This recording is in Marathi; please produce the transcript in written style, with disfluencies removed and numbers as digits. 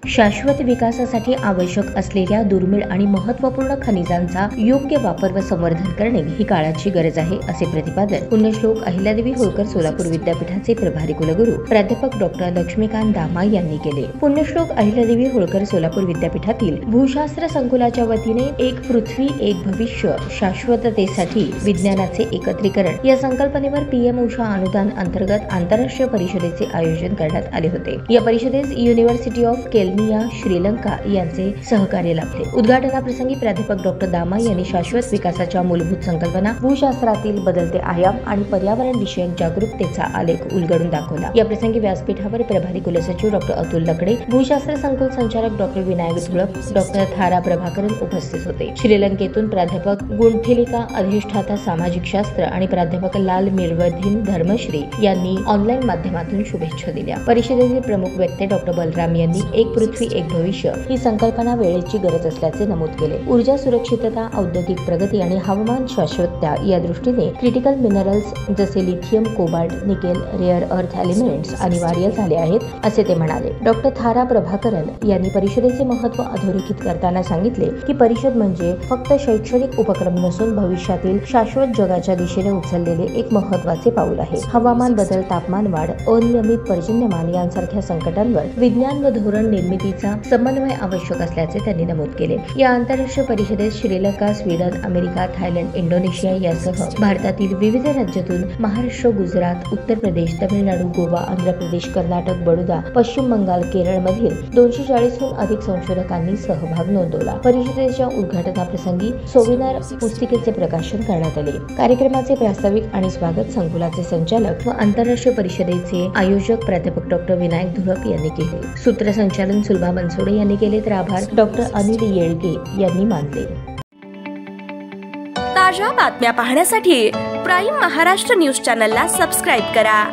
शाश्वत विकासासाठी आवश्यक असलेल्या दुर्मिळ आणि महत्त्वपूर्ण खनिजांचा योग्य वापर व संवर्धन करणे ही काळाची गरज आहे, असे प्रतिपादन पुण्यश्लोक अहिल्यादेवी होळकर सोलापूर विद्यापीठाचे प्रभारी कुलगुरू प्राध्यापक डॉक्टर लक्ष्मीकांत दामा यांनी केले। पुण्यश्लोक अहिल्यादेवी होळकर सोलापूर विद्यापीठातील भूशास्त्र संकुलाच्या वतीने एक पृथ्वी एक भविष्य शाश्वततेसाठी विज्ञानाचे एकत्रीकरण या संकल्पनेवर पीएम उषा अनुदान अंतर्गत आंतरराष्ट्रीय परिषदेचे आयोजन करण्यात आले होते। या परिषदेस युनिव्हर्सिटी ऑफ केल्निया श्रीलंका यांचे सहकार्य लाभले। उद्घाटनाप्रसंगी प्राध्यापक डॉक्टर दामा यांनी शाश्वत विकासाच्या मूलभूत संकल्पना, भूशास्त्रातील बदलते आयाम आणि पर्यावरण विषयक जागरूकतेचा आलेख उलगडून दाखवला। या प्रसंगी व्यासपीठावर प्रभारी कुलसचिव डॉक्टर अतुल लकडे, भूशास्त्र संकुल संचालक डॉक्टर विनायक धुळप, डॉक्टर थारा प्रभाकरन उपस्थित होते। श्रीलंकेतून प्राध्यापक गुणथिलिका अधिष्ठाता सामाजिक शास्त्र आणि प्राध्यापक लाल मिरवर्धीन धर्मश्री यांनी ऑनलाईन माध्यमातून शुभेच्छा दिल्या। परिषदेतील प्रमुख वक्ते डॉक्टर बलराम यांनी एक पृथ्वी एक भविष्य ही संकल्पना वेळेची गरज असल्याचे नमूद केले। ऊर्जा सुरक्षितता, औद्योगिक प्रगती आणि हवामान शाश्वतता या दृष्टीने क्रिटिकल मिनरल्स जसे lithium, cobalt, nickel, rare earth elements अनिवार्य झाले आहेत, असे ते म्हणाले। डॉक्टर थारा प्रभाकरन यांनी परिषदेचे महत्त्व अधोरेखित करताना सांगितले की परिषद म्हणजे फक्त शैक्षणिक उपक्रम नसून भविष्यातील शाश्वत जगाच्या दिशेने उचललेले एक महत्त्वाचे पाऊल आहे। हवामान बदल, तापमान वाढ, अनियमित पर्जन्यमान यांसारख्या संकटांवर विज्ञान व धोरण निर्मितीचा समन्वय आवश्यक असल्याचे त्यांनी नमूद केले। या आंतरराष्ट्रीय परिषदेत Sri Lanka, Sweden, America, Thailand, Indonesia यासह भारतातील विविध राज्यातून महाराष्ट्र, गुजरात, उत्तर प्रदेश, तामिळनाडू, गोवा, आंध्र प्रदेश, कर्नाटक, बडोदा, पश्चिम बंगाल, केरळमधील 240हून अधिक संशोधकांनी सहभाग नोंदवला। परिषदेच्या उद्घाटनाप्रसंगी सोविनार पुस्तिकेचे प्रकाशन करण्यात आले। कार्यक्रमाचे प्रास्ताविक आणि स्वागत संकुलाचे संचालक व आंतरराष्ट्रीय परिषदेचे आयोजक प्राध्यापक डॉक्टर विनायक धुळप यांनी केले। सूत्रसंचालन सुलभा बनसोडे यांनी केले तर आभार डॉक्टर अनिल येळगे यांनी मानले। ताज्या बातम्या पाहण्यासाठी प्राईम महाराष्ट्र न्यूज चॅनलला सबस्क्राईब करा।